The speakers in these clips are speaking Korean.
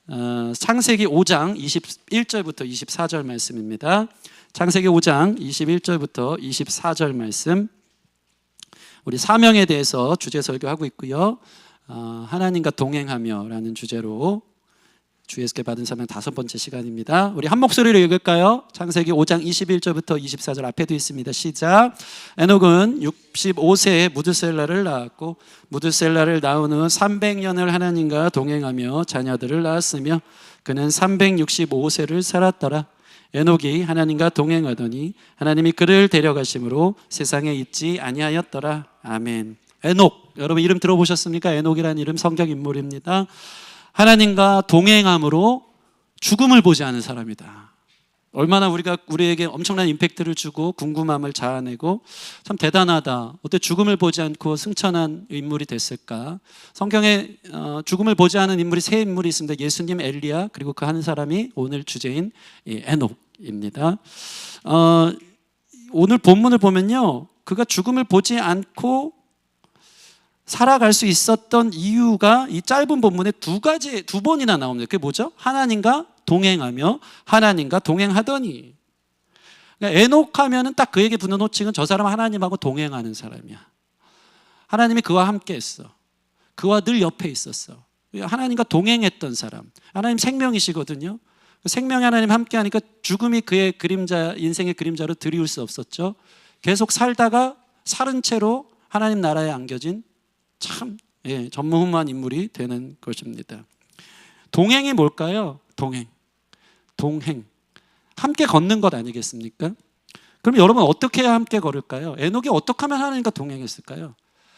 창세기 5장 21절부터 24절 말씀입니다. 창세기 5장 21절부터 24절 말씀. 우리 사명에 대해서 주제 설교하고 있고요. 하나님과 동행하며 라는 주제로 주에게 받은 사명 5번째 시간입니다. 우리 한 목소리로 읽을까요? 창세기 5장 21절부터 24절 앞에도 있습니다. 시작. 에녹은 65세에 무드셀라를 낳았고 무드셀라를 낳은 후 300년을 하나님과 동행하며 자녀들을 낳았으며 그는 365세를 살았더라. 에녹이 하나님과 동행하더니 하나님이 그를 데려가심으로 세상에 있지 아니하였더라. 아멘. 에녹, 여러분 이름 들어보셨습니까? 에녹이라는 이름 성경 인물입니다. 하나님과 동행함으로 죽음을 보지 않은 사람이다. 얼마나 우리에게 엄청난 임팩트를 주고 궁금함을 자아내고 참 대단하다. 어떻게 죽음을 보지 않고 승천한 인물이 됐을까? 성경에 죽음을 보지 않은 인물이 3인물이 있습니다. 예수님, 엘리야, 그리고 그 한 사람이 오늘 주제인 에녹입니다. 오늘 본문을 보면요, 그가 죽음을 보지 않고 살아갈 수 있었던 이유가 이 짧은 본문에 두 번이나 나옵니다. 그게 뭐죠? 하나님과 동행하며 하나님과 동행하더니. 그러니까 에녹 하면은 딱 그에게 붙는 호칭은 저 사람 하나님하고 동행하는 사람이야. 하나님이 그와 함께 했어. 그와 늘 옆에 있었어. 하나님과 동행했던 사람. 하나님 생명이시거든요. 생명의 하나님 함께 하니까 죽음이 그의 그림자, 인생의 그림자로 드리울 수 없었죠. 계속 살다가 살은 채로 하나님 나라에 안겨진 참 전무후무한 인물이 되는 것입니다. 동행이 뭘까요? 동행. 함께 걷는 것 아니겠습니까? 그럼 여러분 어떻게 해야 함께 걸을까요? 에녹이 어떻게 하면 하나님과 동행했을까요?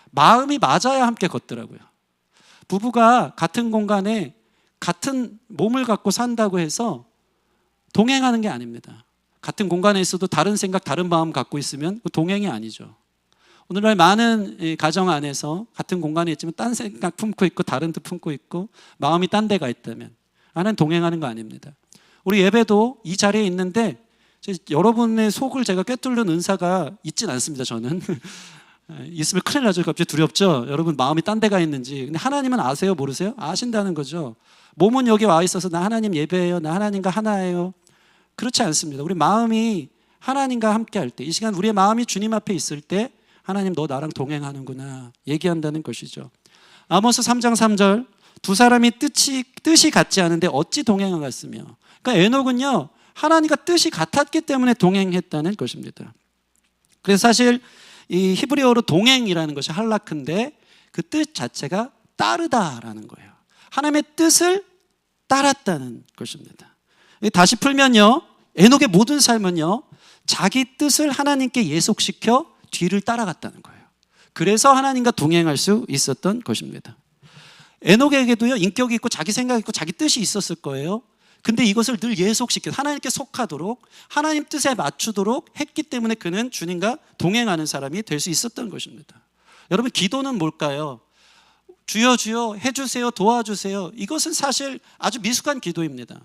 마음이 맞아야 함께 걷더라고요. 부부가 같은 공간에 같은 몸을 갖고 산다고 해서 동행하는 게 아닙니다. 같은 공간에 있어도 다른 생각, 다른 마음 갖고 있으면 동행이 아니죠. 오늘날 많은 가정 안에서 같은 공간에 있지만 딴 생각 품고 있고 다른 뜻 품고 있고 마음이 딴 데가 있다면 하나는 동행하는 거 아닙니다. 우리 예배도 이 자리에 있는데 여러분의 속을 제가 꿰뚫는 은사가 있진 않습니다. 저는 있으면 큰일 나죠. 갑자기 두렵죠. 여러분 마음이 딴 데가 있는지. 근데 하나님은 아세요? 모르세요? 아신다는 거죠. 몸은 여기 와 있어서 나 하나님 예배해요. 나 하나님과 하나예요. 그렇지 않습니다. 우리 마음이 하나님과 함께 할 때, 이 시간 우리의 마음이 주님 앞에 있을 때 하나님 너 나랑 동행하는구나 얘기한다는 것이죠. 아모스 3장 3절 두 사람이 뜻이 같지 않은데 어찌 동행하겠으며. 그러니까 에녹은요 하나님과 뜻이 같았기 때문에 동행했다는 것입니다. 그래서 사실 이 히브리어로 동행이라는 것이 할라크인데 그 뜻 자체가 따르다라는 거예요. 하나님의 뜻을 따랐다는 것입니다. 다시 풀면요 에녹의 모든 삶은요 자기 뜻을 하나님께 예속시켜 뒤를 따라갔다는 거예요. 그래서 하나님과 동행할 수 있었던 것입니다. 에녹에게도요 인격이 있고 자기 생각이 있고 자기 뜻이 있었을 거예요. 근데 이것을 늘 예속시켜 하나님께 속하도록 하나님 뜻에 맞추도록 했기 때문에 그는 주님과 동행하는 사람이 될 수 있었던 것입니다. 여러분 기도는 뭘까요? 주여 주여 해주세요, 도와주세요. 이것은 사실 아주 미숙한 기도입니다.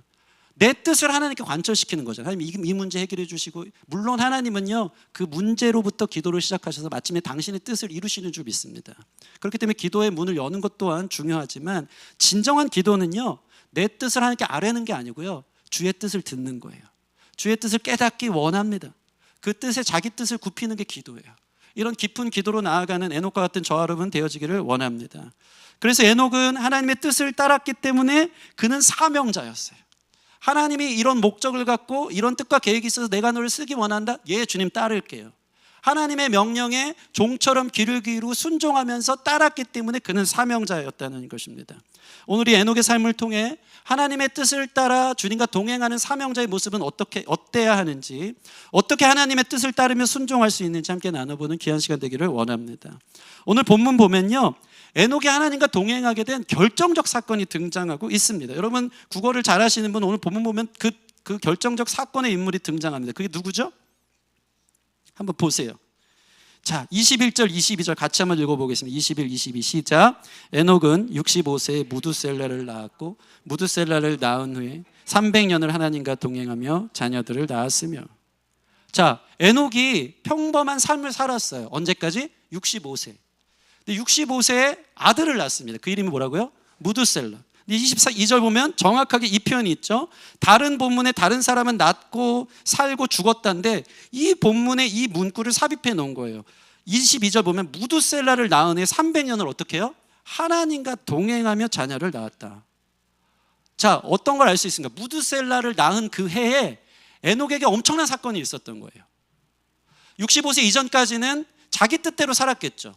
내 뜻을 하나님께 관철시키는 거잖아요. 하나님 이 문제 해결해 주시고, 물론 하나님은요 그 문제로부터 기도를 시작하셔서 마침내 당신의 뜻을 이루시는 줄 믿습니다. 그렇기 때문에 기도의 문을 여는 것 또한 중요하지만 진정한 기도는요 내 뜻을 하나님께 아뢰는 게 아니고요 주의 뜻을 듣는 거예요. 주의 뜻을 깨닫기 원합니다. 그 뜻에 자기 뜻을 굽히는 게 기도예요. 이런 깊은 기도로 나아가는 에녹과 같은 저와 여러분 되어지기를 원합니다. 그래서 에녹은 하나님의 뜻을 따랐기 때문에 그는 사명자였어요. 하나님이 이런 목적을 갖고 이런 뜻과 계획이 있어서 내가 너를 쓰기 원한다? 예, 주님 따를게요. 하나님의 명령에 종처럼 귀를 기울이고 순종하면서 따랐기 때문에 그는 사명자였다는 것입니다. 오늘 이 에녹의 삶을 통해 하나님의 뜻을 따라 주님과 동행하는 사명자의 모습은 어때야 하는지, 어떻게 하나님의 뜻을 따르며 순종할 수 있는지 함께 나눠보는 귀한 시간 되기를 원합니다. 오늘 본문 보면요 에녹이 하나님과 동행하게 된 결정적 사건이 등장하고 있습니다. 여러분 국어를 잘 하시는 분 오늘 본문 보면 그 결정적 사건의 인물이 등장합니다. 그게 누구죠? 한번 보세요. 자, 21절 22절 같이 한번 읽어보겠습니다. 21, 22 시작. 에녹은 65세에 무두셀라를 낳았고 무두셀라를 낳은 후에 300년을 하나님과 동행하며 자녀들을 낳았으며. 자, 에녹이 평범한 삶을 살았어요. 언제까지? 65세. 65세에 아들을 낳습니다. 그 이름이 뭐라고요? 무두셀라. 22절 보면 정확하게 이 표현이 있죠. 다른 본문에 다른 사람은 낳고 살고 죽었다인데 이 본문에 이 문구를 삽입해 놓은 거예요. 22절 보면 무두셀라를 낳은 해 300년을 어떻게 해요? 하나님과 동행하며 자녀를 낳았다. 자, 어떤 걸 알 수 있습니까? 무두셀라를 낳은 그 해에 에녹에게 엄청난 사건이 있었던 거예요. 65세 이전까지는 자기 뜻대로 살았겠죠.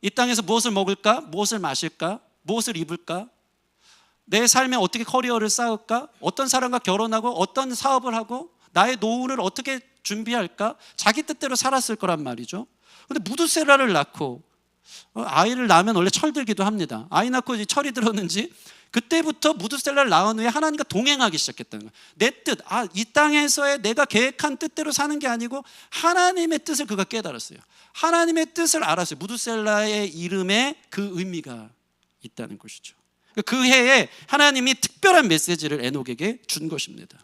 이 땅에서 무엇을 먹을까? 무엇을 마실까? 무엇을 입을까? 내 삶에 어떻게 커리어를 쌓을까? 어떤 사람과 결혼하고 어떤 사업을 하고 나의 노후를 어떻게 준비할까? 자기 뜻대로 살았을 거란 말이죠. 근데 무두셀라를 낳고 아이를 낳으면 원래 철들기도 합니다. 아이 낳고 이제 철이 들었는지 그때부터 무두셀라를 낳은 후에 하나님과 동행하기 시작했다는 거예요. 내 뜻, 이 땅에서의 내가 계획한 뜻대로 사는 게 아니고 하나님의 뜻을 그가 깨달았어요. 하나님의 뜻을 알았어요. 무두셀라의 이름에 그 의미가 있다는 것이죠. 그 해에 하나님이 특별한 메시지를 에녹에게 준 것입니다.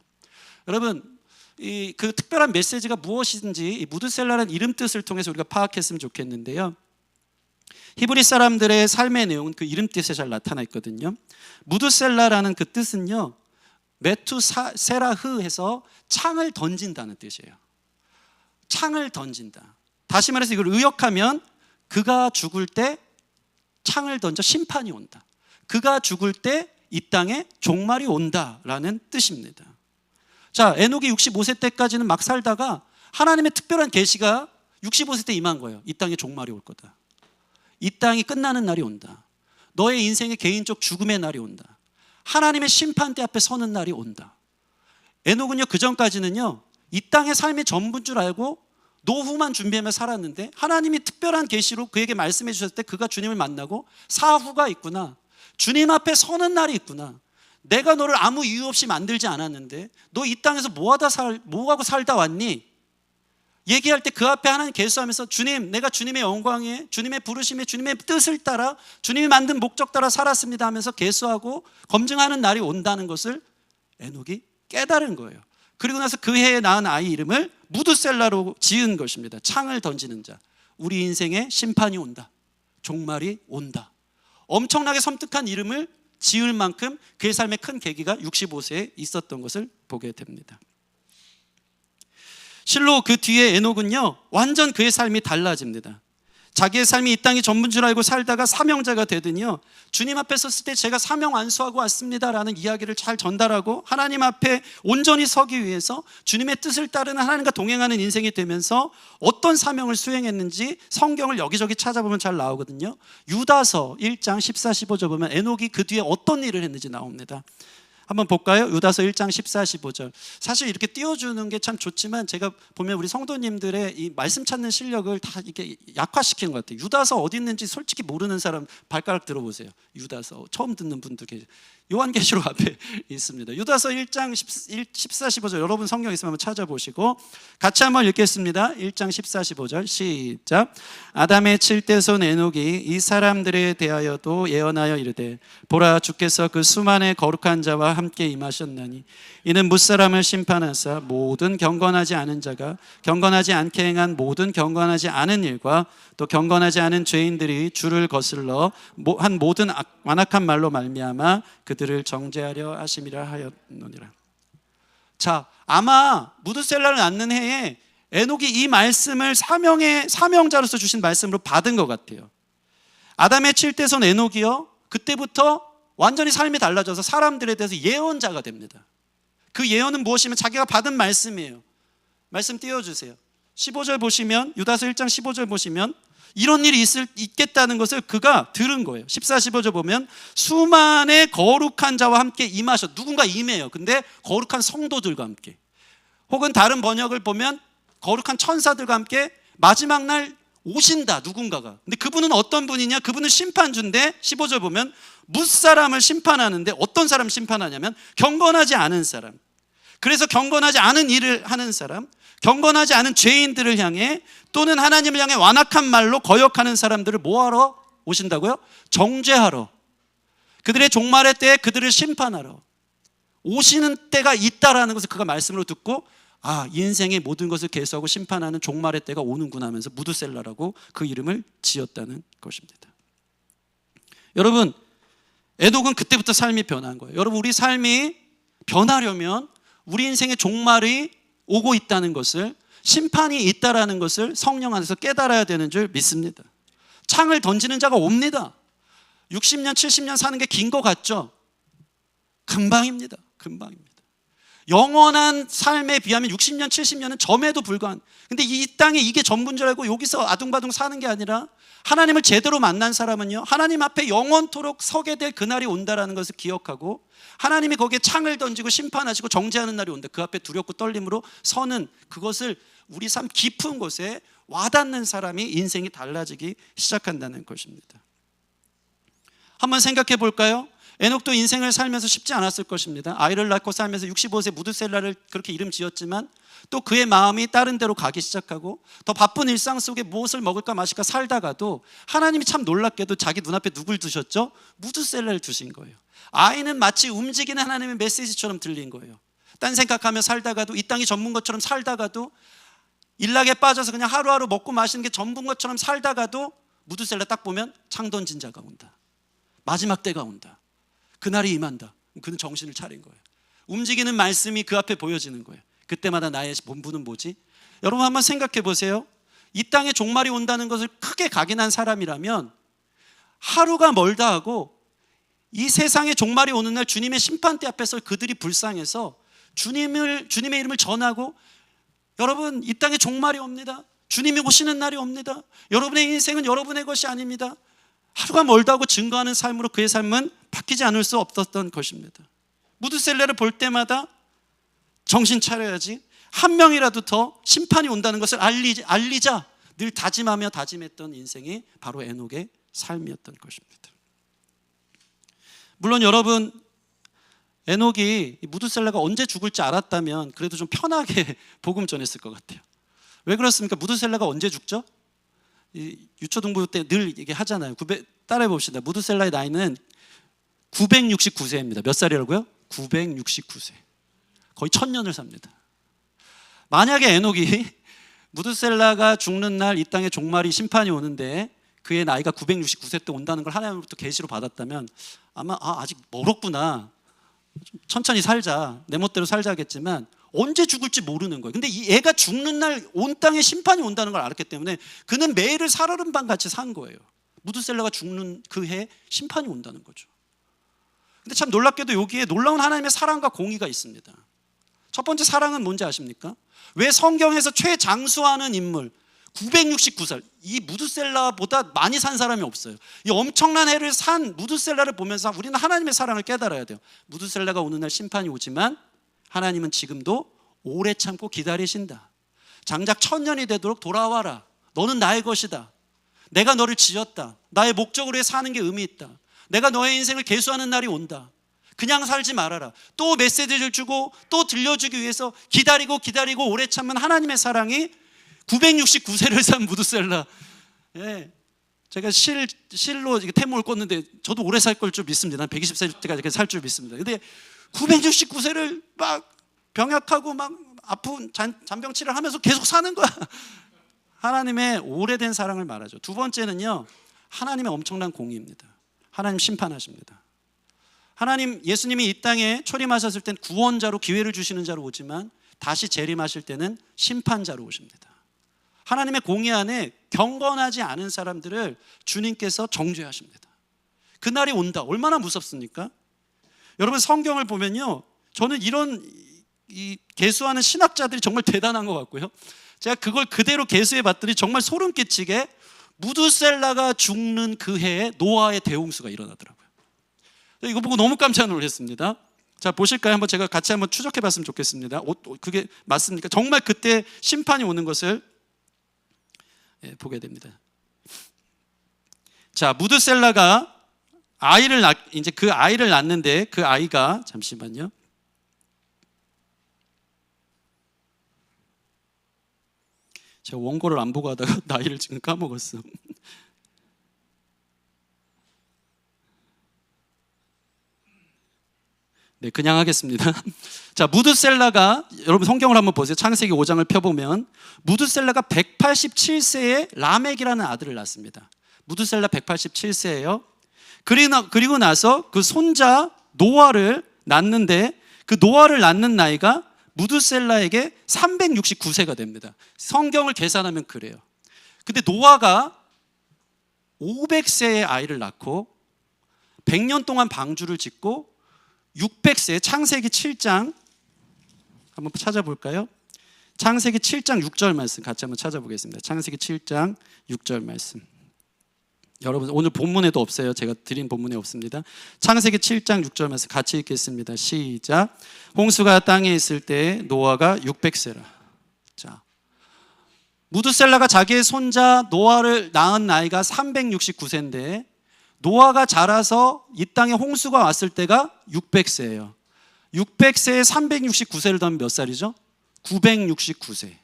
여러분, 그 특별한 메시지가 무엇인지 이 무두셀라라는 이름 뜻을 통해서 우리가 파악했으면 좋겠는데요. 히브리 사람들의 삶의 내용은 그 이름 뜻에 잘 나타나 있거든요. 무두셀라라는 그 뜻은요, 메투세라흐 해서 창을 던진다는 뜻이에요. 창을 던진다. 다시 말해서 이걸 의역하면 그가 죽을 때 창을 던져 심판이 온다. 그가 죽을 때 이 땅에 종말이 온다라는 뜻입니다. 자, 에녹이 65세 때까지는 막 살다가 하나님의 특별한 계시가 65세 때 임한 거예요. 이 땅에 종말이 올 거다. 이 땅이 끝나는 날이 온다. 너의 인생의 개인적 죽음의 날이 온다. 하나님의 심판대 앞에 서는 날이 온다. 에녹은요, 그 전까지는요, 이 땅의 삶의 전부인 줄 알고 노후만 준비하며 살았는데 하나님이 특별한 계시로 그에게 말씀해 주셨을 때 그가 주님을 만나고 사후가 있구나. 주님 앞에 서는 날이 있구나. 내가 너를 아무 이유 없이 만들지 않았는데 너 이 땅에서 뭐하고 살다 왔니? 얘기할 때 그 앞에 하나님 계수하면서 주님, 내가 주님의 영광에, 주님의 부르심에, 주님의 뜻을 따라, 주님이 만든 목적 따라 살았습니다 하면서 계수하고 검증하는 날이 온다는 것을 에녹이 깨달은 거예요. 그리고 나서 그 해에 낳은 아이 이름을 무두셀라로 지은 것입니다. 창을 던지는 자. 우리 인생에 심판이 온다. 종말이 온다. 엄청나게 섬뜩한 이름을 지을 만큼 그의 삶의 큰 계기가 65세에 있었던 것을 보게 됩니다. 실로 그 뒤에 에녹은요, 완전 그의 삶이 달라집니다. 자기의 삶이 이 땅이 전부인 줄 알고 살다가 사명자가 되더니요, 주님 앞에 섰을 때 제가 사명 완수하고 왔습니다라는 이야기를 잘 전달하고 하나님 앞에 온전히 서기 위해서 주님의 뜻을 따르는 하나님과 동행하는 인생이 되면서 어떤 사명을 수행했는지 성경을 여기저기 찾아보면 잘 나오거든요. 유다서 1장 14, 15절 보면 에녹이 그 뒤에 어떤 일을 했는지 나옵니다. 한번 볼까요? 유다서 1장 14, 15절. 사실 이렇게 띄워주는 게 참 좋지만 제가 보면 우리 성도님들의 이 말씀 찾는 실력을 다 이렇게 약화시키는 것 같아요. 유다서 어디 있는지 솔직히 모르는 사람 발가락 들어보세요. 유다서 처음 듣는 분들 계세요. 요한계시록 앞에 있습니다. 유다서 1장 14, 15절 여러분 성경 있으면 한번 찾아보시고 같이 한번 읽겠습니다. 1장 14, 15절 시작. 아담의 칠대손 에녹이 이 사람들에 대하여도 예언하여 이르되 보라 주께서 그 수만의 거룩한 자와 함께 임하셨나니 이는 무사람을 심판하사 모든 경건하지 않은 자가 경건하지 않게 행한 모든 경건하지 않은 일과 또 경건하지 않은 죄인들이 주를 거슬러 한 모든 완악한 말로 말미암아 그들을 정죄하려 하심이라 하였노니라. 자, 아마 무두셀라를 낳는 해에 에녹이 이 말씀을 사명자로서 주신 말씀으로 받은 것 같아요. 아담의 칠대손 에녹이요, 그때부터 완전히 삶이 달라져서 사람들에 대해서 예언자가 됩니다. 그 예언은 무엇이면 자기가 받은 말씀이에요. 말씀 띄워주세요. 15절 보시면, 유다서 1장 15절 보시면 이런 일이 있겠다는 것을 그가 들은 거예요. 14, 15절 보면 수만의 거룩한 자와 함께 임하셔. 누군가 임해요. 근데 거룩한 성도들과 함께, 혹은 다른 번역을 보면 거룩한 천사들과 함께 마지막 날 오신다, 누군가가. 근데 그분은 어떤 분이냐? 그분은 심판주인데 15절 보면 무사람을 심판하는데 어떤 사람 심판하냐면 경건하지 않은 사람. 그래서 경건하지 않은 일을 하는 사람, 경건하지 않은 죄인들을 향해 또는 하나님을 향해 완악한 말로 거역하는 사람들을 뭐하러 오신다고요? 정죄하러. 그들의 종말의 때에 그들을 심판하러 오시는 때가 있다라는 것을 그가 말씀으로 듣고 인생의 모든 것을 계수하고 심판하는 종말의 때가 오는구나 하면서 무두셀라라고 그 이름을 지었다는 것입니다. 여러분, 에녹은 그때부터 삶이 변한 거예요. 여러분, 우리 삶이 변하려면 우리 인생의 종말이 오고 있다는 것을, 심판이 있다라는 것을 성령 안에서 깨달아야 되는 줄 믿습니다. 창을 던지는 자가 옵니다. 60년, 70년 사는 게 긴 것 같죠? 금방입니다. 금방입니다. 영원한 삶에 비하면 60년, 70년은 점에도 불과한. 근데 이 땅에 이게 전부인 줄 알고 여기서 아둥바둥 사는 게 아니라 하나님을 제대로 만난 사람은요, 하나님 앞에 영원토록 서게 될 그날이 온다라는 것을 기억하고, 하나님이 거기에 창을 던지고 심판하시고 정죄하는 날이 온다. 그 앞에 두렵고 떨림으로 서는, 그것을 우리 삶 깊은 곳에 와닿는 사람이 인생이 달라지기 시작한다는 것입니다. 한번 생각해 볼까요? 에녹도 인생을 살면서 쉽지 않았을 것입니다. 아이를 낳고 살면서 65세 무드셀라를 그렇게 이름 지었지만 또 그의 마음이 다른 데로 가기 시작하고 더 바쁜 일상 속에 무엇을 먹을까 마실까 살다가도 하나님이 참 놀랍게도 자기 눈앞에 누굴 두셨죠? 무드셀라를 두신 거예요. 아이는 마치 움직이는 하나님의 메시지처럼 들린 거예요. 딴 생각하며 살다가도, 이 땅이 전부인 것처럼 살다가도, 일락에 빠져서 그냥 하루하루 먹고 마시는 게 전부인 것처럼 살다가도 무드셀라 딱 보면 창 던진 자가 온다. 마지막 때가 온다. 그날이 임한다. 그는 정신을 차린 거예요. 움직이는 말씀이 그 앞에 보여지는 거예요. 그때마다 나의 본분은 뭐지? 여러분 한번 생각해 보세요. 이 땅에 종말이 온다는 것을 크게 각인한 사람이라면 하루가 멀다 하고 이 세상에 종말이 오는 날 주님의 심판대 앞에서 그들이 불쌍해서 주님의 이름을 전하고, 여러분 이 땅에 종말이 옵니다. 주님이 오시는 날이 옵니다. 여러분의 인생은 여러분의 것이 아닙니다. 하루가 멀다고 증거하는 삶으로 그의 삶은 바뀌지 않을 수 없었던 것입니다. 무드셀라를 볼 때마다 정신 차려야지, 한 명이라도 더 심판이 온다는 것을 알리자 늘 다짐하며 다짐했던 인생이 바로 에녹의 삶이었던 것입니다. 물론 여러분, 에녹이 무드셀라가 언제 죽을지 알았다면 그래도 좀 편하게 복음 전했을 것 같아요. 왜 그렇습니까? 무드셀라가 언제 죽죠? 유초등부 때 늘 얘기하잖아요. 따라해 봅시다. 무드셀라의 나이는 969세입니다. 몇 살이라고요? 969세. 거의 1000년을 삽니다. 만약에 에녹이 무드셀라가 죽는 날 이 땅에 종말이 심판이 오는데 그의 나이가 969세 때 온다는 걸 하나님으로부터 계시로 받았다면 아마 아직 멀었구나, 천천히 살자, 내 멋대로 살자겠지만 언제 죽을지 모르는 거예요. 근데 이 애가 죽는 날 온 땅에 심판이 온다는 걸 알았기 때문에 그는 매일을 살얼음반 같이 산 거예요. 무드셀라가 죽는 그 해 심판이 온다는 거죠. 근데 참 놀랍게도 여기에 놀라운 하나님의 사랑과 공의가 있습니다. 첫 번째 사랑은 뭔지 아십니까? 왜 성경에서 최장수하는 인물 969살, 이 무드셀라보다 많이 산 사람이 없어요. 이 엄청난 해를 산 무드셀라를 보면서 우리는 하나님의 사랑을 깨달아야 돼요. 무드셀라가 오는 날 심판이 오지만 하나님은 지금도 오래 참고 기다리신다. 장작 1000년이 되도록 돌아와라. 너는 나의 것이다. 내가 너를 지었다. 나의 목적으로 사는 게 의미 있다. 내가 너의 인생을 계수하는 날이 온다. 그냥 살지 말아라. 또 메시지를 주고 또 들려주기 위해서 기다리고 오래 참은 하나님의 사랑이 969세를 산 무드셀라. 예. 제가 실로 태몽을 꿨는데 저도 오래 살 걸 줄 믿습니다. 난 120세 때까지 살 줄 믿습니다. 근데 969세를 막 병약하고 막 아픈 잔병치를 하면서 계속 사는 거야. 하나님의 오래된 사랑을 말하죠. 두 번째는요, 하나님의 엄청난 공의입니다. 하나님 심판하십니다. 하나님, 예수님이 이 땅에 초림하셨을 땐 구원자로, 기회를 주시는 자로 오지만 다시 재림하실 때는 심판자로 오십니다. 하나님의 공의 안에 경건하지 않은 사람들을 주님께서 정죄하십니다. 그날이 온다. 얼마나 무섭습니까? 여러분, 성경을 보면요, 저는 이런 계수하는 신학자들이 정말 대단한 것 같고요, 제가 그걸 그대로 계수해 봤더니 정말 소름 끼치게 무드셀라가 죽는 그 해에 노아의 대홍수가 일어나더라고요. 이거 보고 너무 깜짝 놀랐습니다. 자, 보실까요? 한번 제가 같이 한번 추적해 봤으면 좋겠습니다. 그게 맞습니까? 정말 그때 심판이 오는 것을 보게 됩니다. 자, 무드셀라가 이제 그 아이를 낳는데, 그 아이가, 잠시만요, 제가 원고를 안 보고 하다가 나이를 지금 까먹었어. 네, 그냥 하겠습니다. 자, 무드셀라가, 여러분 성경을 한번 보세요. 창세기 5장을 펴보면 무드셀라가 187세에 라멕이라는 아들을 낳습니다. 무드셀라 187세예요. 그리고 나서 그 손자 노아를 낳는데 그 노아를 낳는 나이가 무드셀라에게 369세가 됩니다. 성경을 계산하면 그래요. 근데 노아가 500세의 아이를 낳고 100년 동안 방주를 짓고 600세, 창세기 7장 한번 찾아볼까요? 창세기 7장 6절 말씀 같이 한번 찾아보겠습니다. 창세기 7장 6절 말씀. 여러분 오늘 본문에도 없어요. 제가 드린 본문에 없습니다. 창세기 7장 6절 말씀 같이 읽겠습니다. 시작. 홍수가 땅에 있을 때 노아가 600세라. 자, 무드셀라가 자기의 손자 노아를 낳은 나이가 369세인데 노아가 자라서 이 땅에 홍수가 왔을 때가 600세예요. 600세에 369세를 더하면 몇 살이죠? 969세.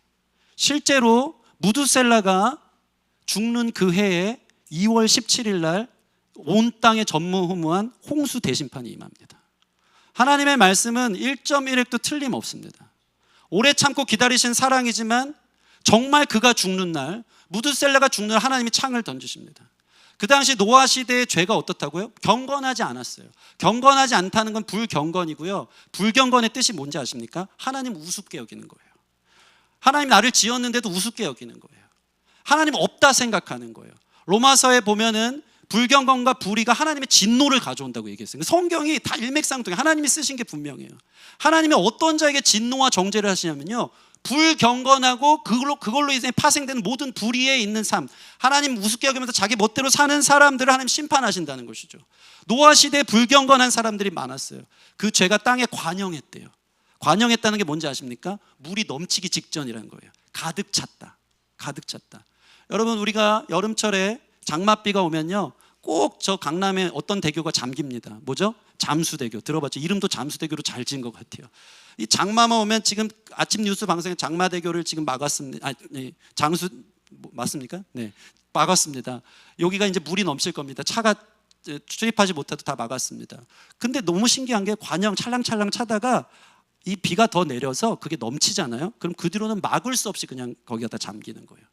실제로 무드셀라가 죽는 그 해에 2월 17일 날 온 땅에 전무후무한 홍수 대심판이 임합니다. 하나님의 말씀은 1.1획도 틀림없습니다. 오래 참고 기다리신 사랑이지만 정말 그가 죽는 날, 무드셀라가 죽는 날 하나님이 창을 던지십니다. 그 당시 노아 시대의 죄가 어떻다고요? 경건하지 않았어요. 경건하지 않다는 건 불경건이고요. 불경건의 뜻이 뭔지 아십니까? 하나님 우습게 여기는 거예요. 하나님 나를 지었는데도 우습게 여기는 거예요. 하나님 없다 생각하는 거예요. 로마서에 보면은 불경건과 불의가 하나님의 진노를 가져온다고 얘기했어요. 성경이 다 일맥상통해. 하나님이 쓰신 게 분명해요. 하나님이 어떤 자에게 진노와 정죄를 하시냐면요, 불경건하고 그걸로 이제 파생되는 모든 불의에 있는 삶, 하나님 우습게 여기면서 자기 멋대로 사는 사람들을 하나님 심판하신다는 것이죠. 노아 시대에 불경건한 사람들이 많았어요. 그 죄가 땅에 관영했대요. 관영했다는 게 뭔지 아십니까? 물이 넘치기 직전이라는 거예요. 가득 찼다. 가득 찼다. 여러분 우리가 여름철에 장맛비가 오면요 꼭 저 강남에 어떤 대교가 잠깁니다. 뭐죠? 잠수대교. 들어봤죠? 이름도 잠수대교로 잘 지은 것 같아요. 이 장마만 오면 지금 아침 뉴스 방송에 장마대교를 지금 막았습니다. 장수 맞습니까? 네, 막았습니다. 여기가 이제 물이 넘칠 겁니다. 차가 출입하지 못해도 다 막았습니다. 근데 너무 신기한 게 관영 찰랑찰랑 차다가 이 비가 더 내려서 그게 넘치잖아요. 그럼 그 뒤로는 막을 수 없이 그냥 거기가 다 잠기는 거예요.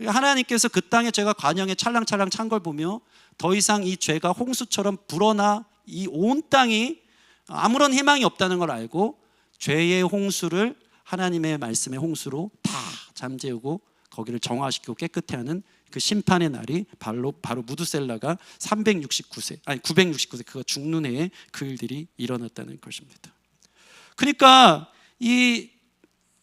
하나님께서 그 땅의 죄가 관영에 찰랑찰랑 찬 걸 보며 더 이상 이 죄가 홍수처럼 불어나 이 온 땅이 아무런 희망이 없다는 걸 알고 죄의 홍수를 하나님의 말씀의 홍수로 다 잠재우고 거기를 정화시키고 깨끗해 하는 그 심판의 날이 바로 무드셀라가 969세 그가 죽는 해에 그 일들이 일어났다는 것입니다. 그러니까 이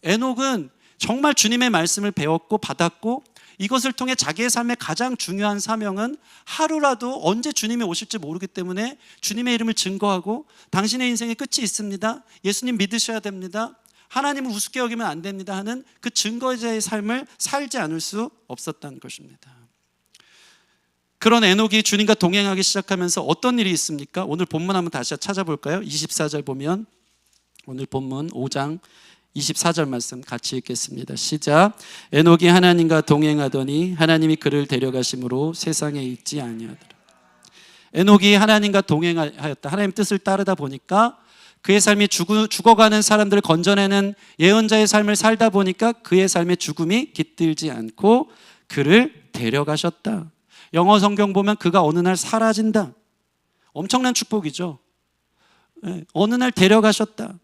에녹은 정말 주님의 말씀을 배웠고 받았고 이것을 통해 자기의 삶의 가장 중요한 사명은 하루라도 언제 주님이 오실지 모르기 때문에 주님의 이름을 증거하고 당신의 인생의 끝이 있습니다. 예수님 믿으셔야 됩니다. 하나님을 우습게 여기면 안 됩니다 하는 그 증거자의 삶을 살지 않을 수 없었다는 것입니다. 그런 에녹이 주님과 동행하기 시작하면서 어떤 일이 있습니까? 오늘 본문 한번 다시 찾아볼까요? 24절 보면 오늘 본문 5장 24절 말씀 같이 읽겠습니다. 시작. 에녹이 하나님과 동행하더니 하나님이 그를 데려가심으로 세상에 있지 아니하더라. 에녹이 하나님과 동행하였다. 하나님의 뜻을 따르다 보니까 그의 삶이 죽어가는 사람들을 건져내는 예언자의 삶을 살다 보니까 그의 삶의 죽음이 깃들지 않고 그를 데려가셨다. 영어 성경 보면 그가 어느 날 사라진다. 엄청난 축복이죠. 어느 날 데려가셨다.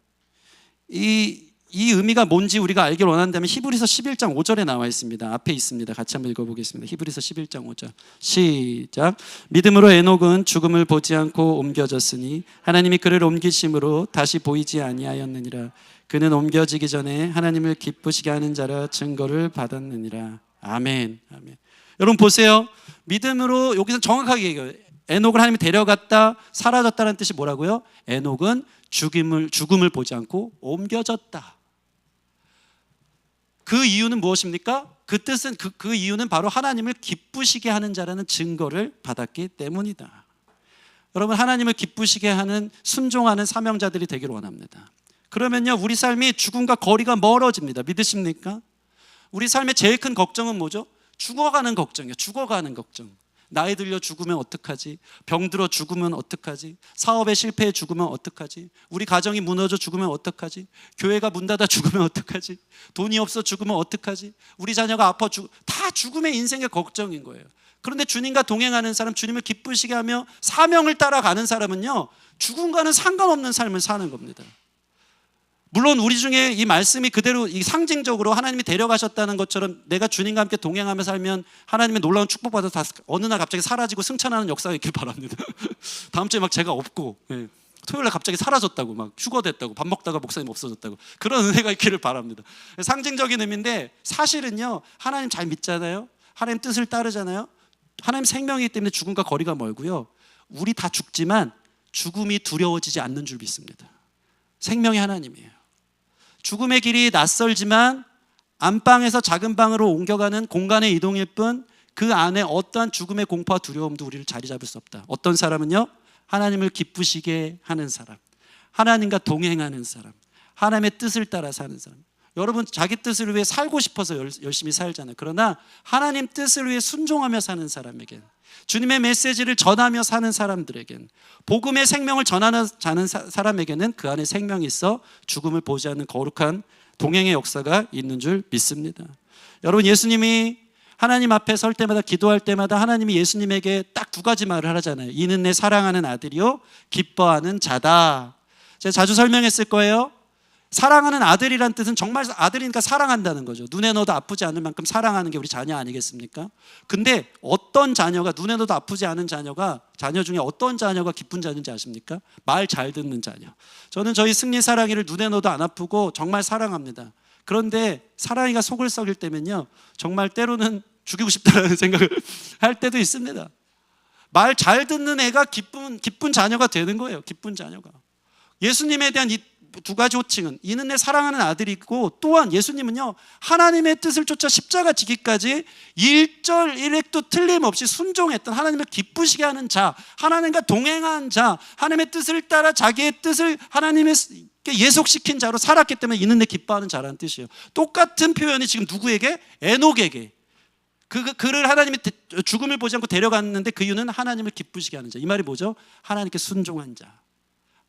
이 의미가 뭔지 우리가 알기를 원한다면 히브리서 11장 5절에 나와 있습니다. 앞에 있습니다. 같이 한번 읽어보겠습니다. 히브리서 11장 5절 시작. 믿음으로 에녹은 죽음을 보지 않고 옮겨졌으니 하나님이 그를 옮기심으로 다시 보이지 아니하였느니라. 그는 옮겨지기 전에 하나님을 기쁘시게 하는 자라 증거를 받았느니라. 아멘. 아멘. 여러분 보세요. 믿음으로 여기서 정확하게 얘기해요. 에녹을 하나님이 데려갔다, 사라졌다는 뜻이 뭐라고요? 에녹은 죽음을 보지 않고 옮겨졌다. 그 이유는 무엇입니까? 그 뜻은 그 이유는 바로 하나님을 기쁘시게 하는 자라는 증거를 받았기 때문이다. 여러분 하나님을 기쁘시게 하는 순종하는 사명자들이 되기를 원합니다. 그러면요 우리 삶이 죽음과 거리가 멀어집니다. 믿으십니까? 우리 삶의 제일 큰 걱정은 뭐죠? 죽어가는 걱정이에요. 죽어가는 걱정. 나이 들려 죽으면 어떡하지? 병들어 죽으면 어떡하지? 사업에 실패해 죽으면 어떡하지? 우리 가정이 무너져 죽으면 어떡하지? 교회가 문 닫아 죽으면 어떡하지? 돈이 없어 죽으면 어떡하지? 우리 자녀가 아파 다 죽음의 인생의 걱정인 거예요. 그런데 주님과 동행하는 사람, 주님을 기쁘시게 하며 사명을 따라가는 사람은요, 죽음과는 상관없는 삶을 사는 겁니다. 물론 우리 중에 이 말씀이 그대로 이 상징적으로 하나님이 데려가셨다는 것처럼 내가 주님과 함께 동행하며 살면 하나님의 놀라운 축복받아서 어느 날 갑자기 사라지고 승천하는 역사가 있길 바랍니다. 다음 주에 막 제가 없고, 토요일날 갑자기 사라졌다고, 막 휴거됐다고, 밥 먹다가 목사님 없어졌다고, 그런 은혜가 있기를 바랍니다. 상징적인 의미인데 사실은요, 하나님 잘 믿잖아요. 하나님 뜻을 따르잖아요. 하나님 생명이기 때문에 죽음과 거리가 멀고요, 우리 다 죽지만 죽음이 두려워지지 않는 줄 믿습니다. 생명이 하나님이에요. 죽음의 길이 낯설지만 안방에서 작은 방으로 옮겨가는 공간의 이동일 뿐 그 안에 어떠한 죽음의 공포와 두려움도 우리를 자리 잡을 수 없다. 어떤 사람은요, 하나님을 기쁘시게 하는 사람, 하나님과 동행하는 사람, 하나님의 뜻을 따라 사는 사람. 여러분, 자기 뜻을 위해 살고 싶어서 열심히 살잖아요. 그러나 하나님 뜻을 위해 순종하며 사는 사람에겐, 주님의 메시지를 전하며 사는 사람들에겐, 복음의 생명을 전하는 사람에게는 그 안에 생명이 있어 죽음을 보지 않는 거룩한 동행의 역사가 있는 줄 믿습니다. 여러분, 예수님이 하나님 앞에 설 때마다, 기도할 때마다 하나님이 예수님에게 딱 두 가지 말을 하잖아요. 이는 내 사랑하는 아들이요 기뻐하는 자다. 제가 자주 설명했을 거예요. 사랑하는 아들이란 뜻은 정말 아들이니까 사랑한다는 거죠. 눈에 넣어도 아프지 않을 만큼 사랑하는 게 우리 자녀 아니겠습니까? 근데 어떤 자녀가, 눈에 넣어도 아프지 않은 자녀가, 자녀 중에 어떤 자녀가 기쁜 자녀인지 아십니까? 말 잘 듣는 자녀. 저는 저희 승리 사랑이를 눈에 넣어도 안 아프고 정말 사랑합니다. 그런데 사랑이가 속을 썩일 때면요, 정말 때로는 죽이고 싶다는 생각을 할 때도 있습니다. 말 잘 듣는 애가 기쁜 자녀가 되는 거예요. 기쁜 자녀가. 예수님에 대한 이 두 가지 호칭은, 이는 내 사랑하는 아들이고, 또한 예수님은요, 하나님의 뜻을 쫓아 십자가 지기까지 1절 1획도 틀림없이 순종했던, 하나님을 기쁘시게 하는 자, 하나님과 동행한 자, 하나님의 뜻을 따라 자기의 뜻을 하나님의 예속시킨 자로 살았기 때문에 이는 내 기뻐하는 자라는 뜻이에요. 똑같은 표현이 지금 누구에게? 에녹에게. 그를 하나님이 죽음을 보지 않고 데려갔는데 그 이유는 하나님을 기쁘시게 하는 자. 이 말이 뭐죠? 하나님께 순종한 자,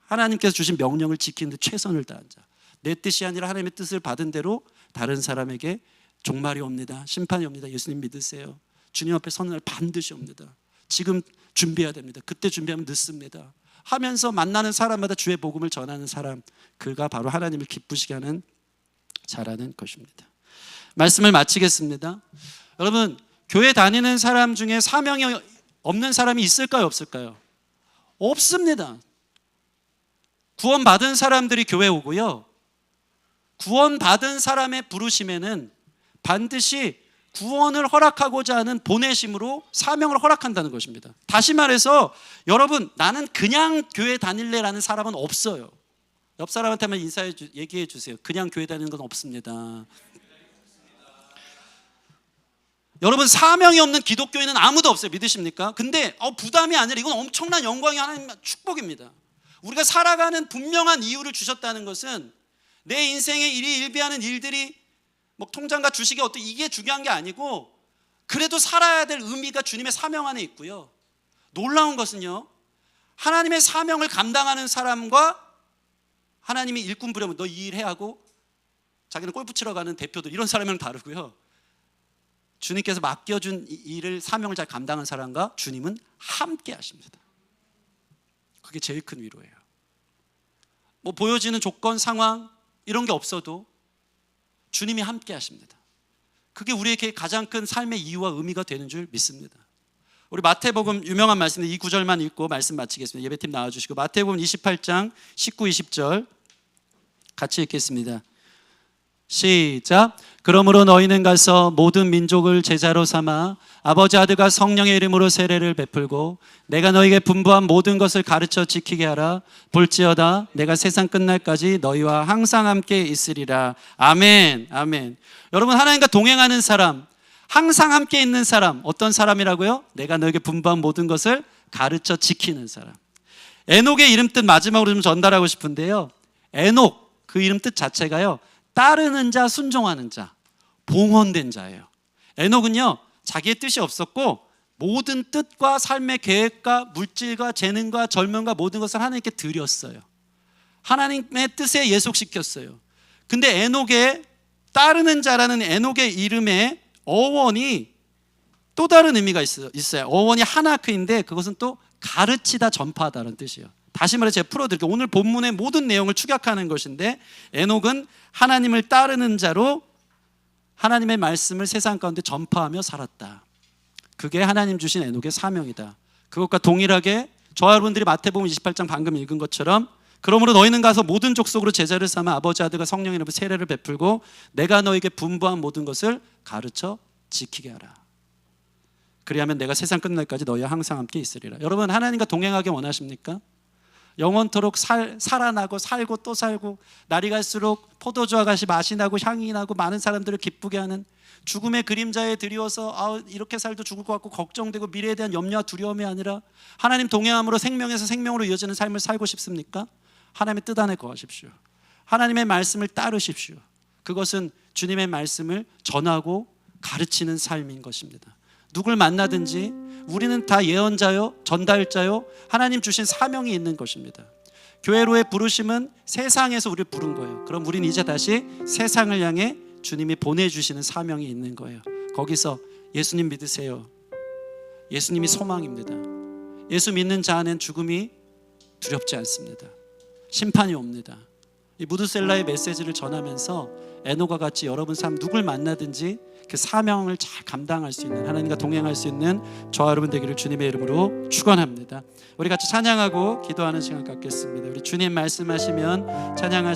하나님께서 주신 명령을 지키는 데 최선을 다한 자. 내 뜻이 아니라 하나님의 뜻을 받은 대로 다른 사람에게 종말이 옵니다, 심판이 옵니다, 예수님 믿으세요, 주님 앞에 서는 날 반드시 옵니다, 지금 준비해야 됩니다, 그때 준비하면 늦습니다 하면서 만나는 사람마다 주의 복음을 전하는 사람, 그가 바로 하나님을 기쁘시게 하는 자라는 것입니다. 말씀을 마치겠습니다. 여러분, 교회 다니는 사람 중에 사명이 없는 사람이 있을까요, 없을까요? 없습니다. 구원받은 사람들이 교회 오고요, 구원받은 사람의 부르심에는 반드시 구원을 허락하고자 하는 보내심으로 사명을 허락한다는 것입니다. 다시 말해서 여러분, 나는 그냥 교회 다닐래라는 사람은 없어요. 옆 사람한테만 얘기해 주세요. 그냥 교회 다니는 건 없습니다. 여러분, 사명이 없는 기독교인은 아무도 없어요. 믿으십니까? 근데 부담이 아니라 이건 엄청난 영광이, 하나님 축복입니다. 우리가 살아가는 분명한 이유를 주셨다는 것은 내 인생에 일비하는 일들이 뭐 통장과 주식이 어떻게, 이게 중요한 게 아니고, 그래도 살아야 될 의미가 주님의 사명 안에 있고요, 놀라운 것은요, 하나님의 사명을 감당하는 사람과 하나님이 일꾼 부려면 너 이 일 해야 하고 자기는 골프 치러 가는 대표들, 이런 사람은 다르고요, 주님께서 맡겨준 일을, 사명을 잘 감당하는 사람과 주님은 함께 하십니다. 그게 제일 큰 위로예요. 뭐 보여지는 조건, 상황 이런 게 없어도 주님이 함께 하십니다. 그게 우리에게 가장 큰 삶의 이유와 의미가 되는 줄 믿습니다. 우리 마태복음 유명한 말씀인데 이 구절만 읽고 말씀 마치겠습니다. 예배팀 나와주시고, 마태복음 28장 19, 20절 같이 읽겠습니다. 시작. 그러므로 너희는 가서 모든 민족을 제자로 삼아 아버지, 아들과 성령의 이름으로 세례를 베풀고 내가 너희에게 분부한 모든 것을 가르쳐 지키게 하라. 볼지어다 내가 세상 끝날까지 너희와 항상 함께 있으리라. 아멘. 아멘. 여러분, 하나님과 동행하는 사람, 항상 함께 있는 사람, 어떤 사람이라고요? 내가 너희에게 분부한 모든 것을 가르쳐 지키는 사람. 에녹의 이름 뜻 마지막으로 좀 전달하고 싶은데요, 에녹, 그 이름 뜻 자체가요, 따르는 자, 순종하는 자, 봉헌된 자예요. 에녹은요, 자기의 뜻이 없었고 모든 뜻과 삶의 계획과 물질과 재능과 젊음과 모든 것을 하나님께 드렸어요. 하나님의 뜻에 예속시켰어요. 근데 에녹의 따르는 자라는 에녹의 이름의 어원이 또 다른 의미가 있어요. 어원이 하나크인데 그것은 또 가르치다, 전파하다는 뜻이에요. 다시 말해 제가 풀어드릴게요. 오늘 본문의 모든 내용을 축약하는 것인데, 에녹은 하나님을 따르는 자로 하나님의 말씀을 세상 가운데 전파하며 살았다. 그게 하나님 주신 에녹의 사명이다. 그것과 동일하게 저와 여러분들이 마태복음 28장 방금 읽은 것처럼, 그러므로 너희는 가서 모든 족속으로 제자를 삼아 아버지, 아들과 성령의 이름으로 세례를 베풀고 내가 너에게 분부한 모든 것을 가르쳐 지키게 하라. 그리하면 내가 세상 끝날까지 너희와 항상 함께 있으리라. 여러분, 하나님과 동행하기 원하십니까? 영원토록 살아나고 살고 또 살고, 날이 갈수록 포도주와 같이 맛이 나고 향이 나고 많은 사람들을 기쁘게 하는, 죽음의 그림자에 드리워서 이렇게 살도 죽을 것 같고 걱정되고 미래에 대한 염려와 두려움이 아니라 하나님 동행함으로 생명에서 생명으로 이어지는 삶을 살고 싶습니까? 하나님의 뜻 안에 거하십시오. 하나님의 말씀을 따르십시오. 그것은 주님의 말씀을 전하고 가르치는 삶인 것입니다. 누굴 만나든지 우리는 다 예언자요, 전달자요, 하나님 주신 사명이 있는 것입니다. 교회로의 부르심은 세상에서 우리를 부른 거예요. 그럼 우리는 이제 다시 세상을 향해 주님이 보내주시는 사명이 있는 거예요. 거기서 예수님 믿으세요. 예수님이 소망입니다. 예수 믿는 자 안엔 죽음이 두렵지 않습니다. 심판이 옵니다. 이 무드셀라의 메시지를 전하면서 에녹과 같이 여러분 삶 누굴 만나든지 그 사명을 잘 감당할 수 있는, 하나님과 동행할 수 있는 저와 여러분 되기를 주님의 이름으로 축원합니다. 우리 같이 찬양하고 기도하는 시간 갖겠습니다. 우리 주님 말씀하시면 찬양하시고